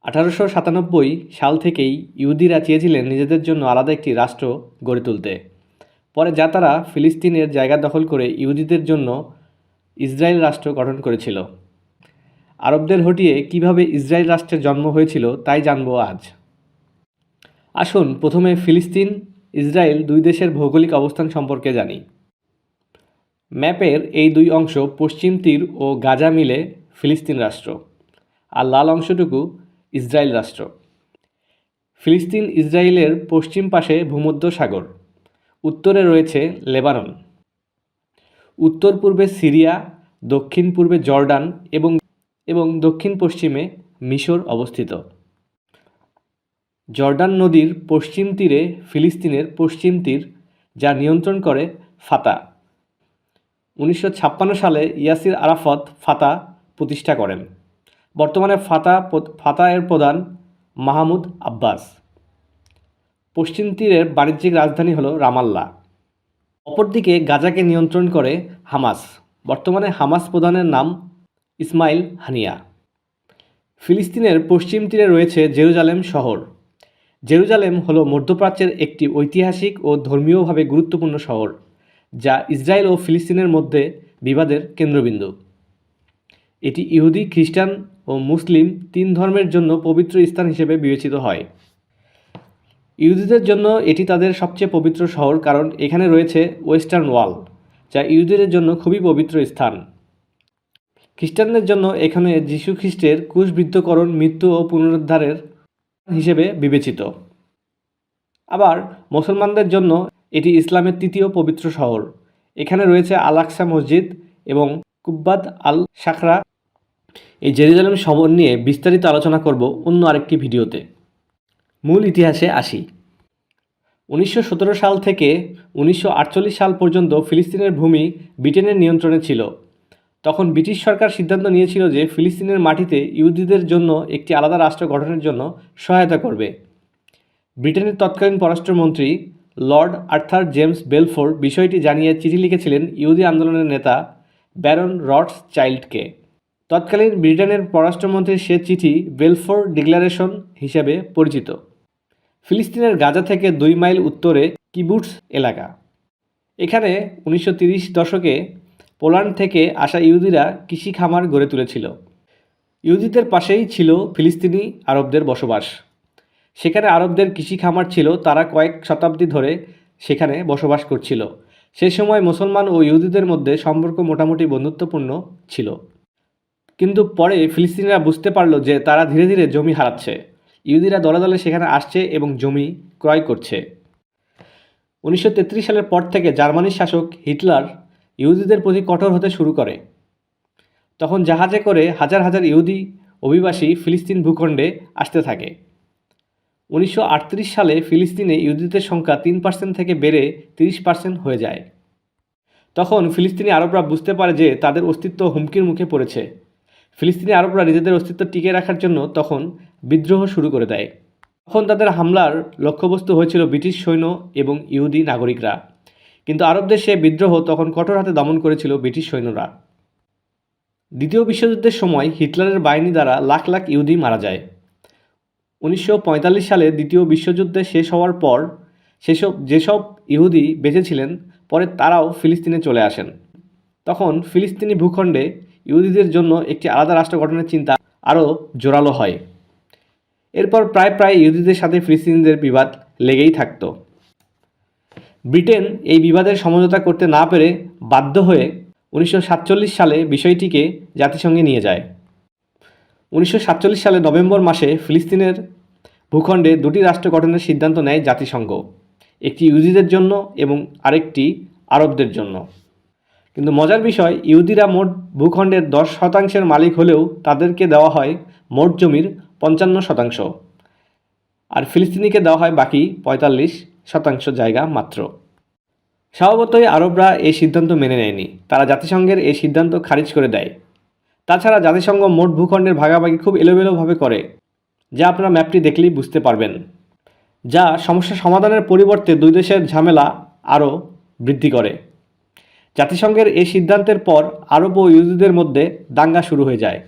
1897 সাল থেকেই ইহুদিরা চেয়েছিলেন নিজেদের জন্য আলাদা একটি রাষ্ট্র গড়ে তুলতে। পরে যা তারা ফিলিস্তিনের জায়গা দখল করে ইহুদিদের জন্য ইসরায়েল রাষ্ট্র গঠন করেছিল। আরবদের হটিয়ে কিভাবে ইসরায়েল রাষ্ট্রের জন্ম হয়েছিল তাই জানব আজ। আসুন প্রথমে ফিলিস্তিন ইসরায়েল দুই দেশের ভৌগোলিক অবস্থান সম্পর্কে জানি। ম্যাপের এই দুই অংশ পশ্চিম তীর ও গাজা মিলে ফিলিস্তিন রাষ্ট্র, আর লাল অংশটুকু ইসরায়েল রাষ্ট্র। ফিলিস্তিন ইসরায়েলের পশ্চিম পাশে ভূমধ্য সাগর, উত্তরে রয়েছে লেবানন, উত্তর পূর্বে সিরিয়া, দক্ষিণ পূর্বে জর্ডান এবং দক্ষিণ পশ্চিমে মিশর অবস্থিত। জর্ডান নদীর পশ্চিম তীরে ফিলিস্তিনের পশ্চিম তীর, যা নিয়ন্ত্রণ করে ফাতা। 1956 সালে ইয়াসির আরাফাত ফাতা প্রতিষ্ঠা করেন। বর্তমানে ফাতা এর প্রধান মাহমুদ আব্বাস। পশ্চিম তীরের বাণিজ্যিক রাজধানী হল রামাল্লা। অপরদিকে গাজাকে নিয়ন্ত্রণ করে হামাস। বর্তমানে হামাস প্রধানের নাম ইসমাইল হানিয়া। ফিলিস্তিনের পশ্চিম তীরে রয়েছে জেরুজালেম শহর। জেরুজালেম হল মধ্যপ্রাচ্যের একটি ঐতিহাসিক ও ধর্মীয়ভাবে গুরুত্বপূর্ণ শহর, যা ইসরায়েল ও ফিলিস্তিনের মধ্যে বিবাদের কেন্দ্রবিন্দু। এটি ইহুদি, খ্রিস্টান ও মুসলিম তিন ধর্মের জন্য পবিত্র স্থান হিসেবে বিবেচিত হয়। ইহুদিদের জন্য এটি তাদের সবচেয়ে পবিত্র শহর, কারণ এখানে রয়েছে ওয়েস্টার্ন ওয়াল, যা ইহুদিদের জন্য খুবই পবিত্র স্থান। খ্রিস্টানদের জন্য এখানে যীশু খ্রিস্টের ক্রুশবিদ্ধকরণ, মৃত্যু ও পুনরুদ্ধারের হিসেবে বিবেচিত। আবার মুসলমানদের জন্য এটি ইসলামের তৃতীয় পবিত্র শহর। এখানে রয়েছে আল আকসা মসজিদ এবং কুব্বাত আল শাখরা। এই জেরুজালেম শহর নিয়ে বিস্তারিত আলোচনা করব অন্য আরেকটি ভিডিওতে। মূল ইতিহাসে আসি। 1917 সাল থেকে 1948 সাল পর্যন্ত ফিলিস্তিনের ভূমি ব্রিটেনের নিয়ন্ত্রণে ছিল। তখন ব্রিটিশ সরকার সিদ্ধান্ত নিয়েছিল যে ফিলিস্তিনের মাটিতে ইহুদিদের জন্য একটি আলাদা রাষ্ট্র গঠনের জন্য সহায়তা করবে। ব্রিটেনের তৎকালীন পররাষ্ট্রমন্ত্রী লর্ড আর্থার জেমস বেলফোর বিষয়টি জানিয়ে চিঠি লিখেছিলেন ইহুদি আন্দোলনের নেতা ব্যারন রথচাইল্ডকে। তৎকালীন ব্রিটেনের পররাষ্ট্রমন্ত্রীর সে চিঠি বেলফোর ডিক্লারেশন হিসেবে পরিচিত। ফিলিস্তিনের গাজা থেকে 2 মাইল উত্তরে কিবুটস এলাকা। এখানে 1930 দশকে পোল্যান্ড থেকে আসা ইহুদিরা কৃষি খামার গড়ে তুলেছিল। ইহুদিদের পাশেই ছিল ফিলিস্তিনি আরবদের বসবাস। সেখানে আরবদের কৃষি খামার ছিল, তারা কয়েক শতাব্দী ধরে সেখানে বসবাস করছিল। সেই সময় মুসলমান ও ইহুদিদের মধ্যে সম্পর্ক মোটামুটি বন্ধুত্বপূর্ণ ছিল। কিন্তু পরে ফিলিস্তিনিরা বুঝতে পারল যে তারা ধীরে ধীরে জমি হারাচ্ছে। ইহুদিরা দলে দলে সেখানে আসছে এবং জমি ক্রয় করছে। 1933 সালের পর থেকে জার্মানির শাসক হিটলার ইহুদিদের প্রতি কঠোর হতে শুরু করে। তখন জাহাজে করে হাজার হাজার ইহুদি অভিবাসী ফিলিস্তিন ভূখণ্ডে আসতে থাকে। 1938 সালে ফিলিস্তিনে ইহুদিদের সংখ্যা 3% থেকে বেড়ে 30% হয়ে যায়। তখন ফিলিস্তিনি আরবরা বুঝতে পারে যে তাদের অস্তিত্ব হুমকির মুখে পড়েছে। ফিলিস্তিনি আরবরা নিজেদের অস্তিত্ব টিকিয়ে রাখার জন্য তখন বিদ্রোহ শুরু করে দেয়। তখন তাদের হামলার লক্ষ্যবস্তু হয়েছিল ব্রিটিশ সৈন্য এবং ইহুদি নাগরিকরা। কিন্তু আরবদের সে বিদ্রোহ তখন কঠোর হাতে দমন করেছিল ব্রিটিশ সৈন্যরা। দ্বিতীয় বিশ্বযুদ্ধের সময় হিটলারের বাহিনী দ্বারা লাখ লাখ ইহুদি মারা যায়। 1945 সালে দ্বিতীয় বিশ্বযুদ্ধ শেষ হওয়ার পর যেসব ইহুদি বেঁচে ছিলেন পরে তারাও ফিলিস্তিনে চলে আসেন। তখন ফিলিস্তিনি ভূখণ্ডে ইহুদিদের জন্য একটি আলাদা রাষ্ট্র গঠনের চিন্তা আরও জোরালো হয়। এরপর প্রায় ইহুদিদের সাথে ফিলিস্তিনিদের বিবাদ লেগেই থাকত। ব্রিটেন এই বিবাদের সমঝোতা করতে না পেরে বাধ্য হয়ে 1947 সালে বিষয়টিকে জাতিসংঘে নিয়ে যায়। 1947 সালে নভেম্বর মাসে ফিলিস্তিনের ভূখণ্ডে 2টি রাষ্ট্র গঠনের সিদ্ধান্ত নেয় জাতিসংঘ, একটি ইহুদিদের জন্য এবং আরেকটি আরবদের জন্য। কিন্তু মজার বিষয়, ইহুদিরা মোট ভূখণ্ডের 10% মালিক হলেও তাদেরকে দেওয়া হয় মোট জমির 55%, আর ফিলিস্তিনিকে দেওয়া হয় বাকি 45% জায়গা মাত্র। স্বভাবতই আরবরা এই সিদ্ধান্ত মেনে নেয়নি। তারা জাতিসংঘের এই সিদ্ধান্ত খারিজ করে দেয়। তাছাড়া জাতিসংঘ মোট ভূখণ্ডের ভাগাভাগি খুব এলোমেলোভাবে করে, যা আপনারা ম্যাপটি দেখলেই বুঝতে পারবেন, যা সমস্যা সমাধানের পরিবর্তে দুই দেশের ঝামেলা আরও বৃদ্ধি করে। জাতিসংঘের এই সিদ্ধান্তের পর আরব ও ইহুদিদের মধ্যে দাঙ্গা শুরু হয়ে যায়।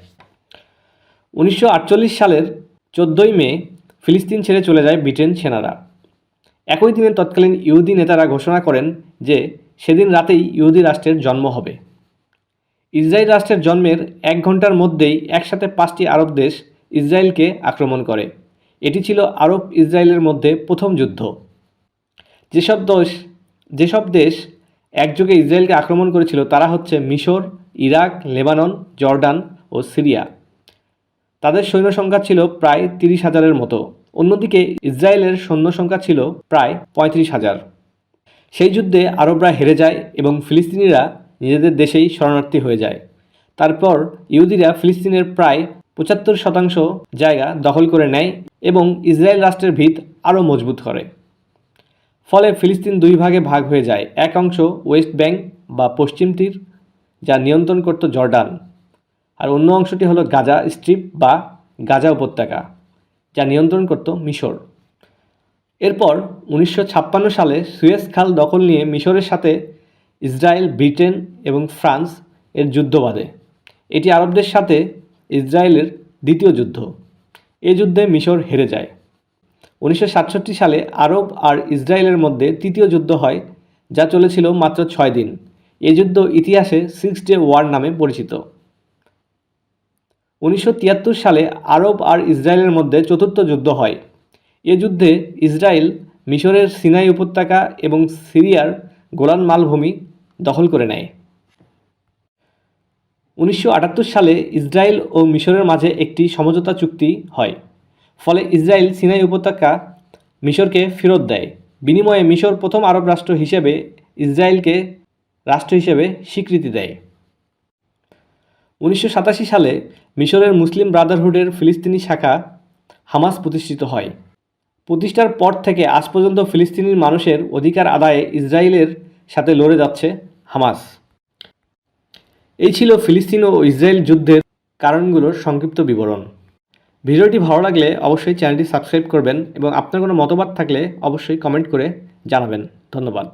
1948 সালের 14 মে ফিলিস্তিন ছেড়ে চলে যায় ব্রিটেন সেনারা। একই দিনে তৎকালীন ইহুদি নেতারা ঘোষণা করেন যে সেদিন রাতেই ইহুদি রাষ্ট্রের জন্ম হবে। ইসরায়েল রাষ্ট্রের জন্মের 1 ঘন্টার মধ্যেই একসাথে 5টি আরব দেশ ইসরায়েলকে আক্রমণ করে। এটি ছিল আরব ইসরায়েলের মধ্যে প্রথম যুদ্ধ। যেসব দেশ একযোগে ইসরায়েলকে আক্রমণ করেছিল তারা হচ্ছে মিশর, ইরাক, লেবানন, জর্ডান ও সিরিয়া। তাদের সৈন্য সংখ্যা ছিল প্রায় 30,000-এর মতো। অন্যদিকে ইসরায়েলের সৈন্য সংখ্যা ছিল প্রায় 35,000। সেই যুদ্ধে আরবরা হেরে যায় এবং ফিলিস্তিনিরা নিজেদের দেশেই শরণার্থী হয়ে যায়। তারপর ইহুদিরা ফিলিস্তিনের প্রায় 75% জায়গা দখল করে নেয় এবং ইসরায়েল রাষ্ট্রের ভিত আরও মজবুত করে। ফলে ফিলিস্তিন 2 ভাগে ভাগ হয়ে যায়। এক অংশ ওয়েস্ট ব্যাংক বা পশ্চিম তীর, যা নিয়ন্ত্রণ করত জর্ডান, আর অন্য অংশটি হলো গাজা স্ট্রিপ বা গাজা উপত্যকা, যা নিয়ন্ত্রণ করত মিশর। এরপর 1956 সালে সুয়েজ খাল দখল নিয়ে মিশরের সাথে ইসরায়েল, ব্রিটেন এবং ফ্রান্স এর যুদ্ধ বাধে। এটি আরবদের সাথে ইসরায়েলের দ্বিতীয় যুদ্ধ। এই যুদ্ধে মিশর হেরে যায়। 1967 সালে আরব আর ইসরায়েলের মধ্যে তৃতীয় যুদ্ধ হয়, যা চলেছিল মাত্র 6 দিন। এই যুদ্ধ ইতিহাসে 6 ডে ওয়ার নামে পরিচিত। 1973 সালে আরব আর ইসরায়েলের মধ্যে চতুর্থ যুদ্ধ হয়। এ যুদ্ধে ইসরায়েল মিশরের সিনাই উপত্যকা এবং সিরিয়ার গোলান মালভূমি দখল করে নেয়। 1978 সালে ইসরায়েল ও মিশরের মাঝে একটি সমঝোতা চুক্তি হয়। ফলে ইসরায়েল সিনাই উপত্যকা মিশরকে ফেরত দেয়। বিনিময়ে মিশর প্রথম আরব রাষ্ট্র হিসেবে ইসরায়েলকে রাষ্ট্র হিসেবে স্বীকৃতি দেয়। 1987 সালে মিশরের মুসলিম ব্রাদারহুডের ফিলিস্তিনি শাখা হামাস প্রতিষ্ঠিত হয়। প্রতিষ্ঠার পর থেকে আজ পর্যন্ত ফিলিস্তিনি মানুষের অধিকার আদায়ে ইসরায়েলের সাথে লড়ে যাচ্ছে হামাস। এই ছিল ফিলিস্তিন ও ইসরায়েল যুদ্ধের কারণগুলোর সংক্ষিপ্ত বিবরণ। ভিডিওটি ভালো লাগলে অবশ্যই চ্যানেলটি সাবস্ক্রাইব করবেন এবং আপনার কোনো মতামত থাকলে অবশ্যই কমেন্ট করে জানাবেন। ধন্যবাদ।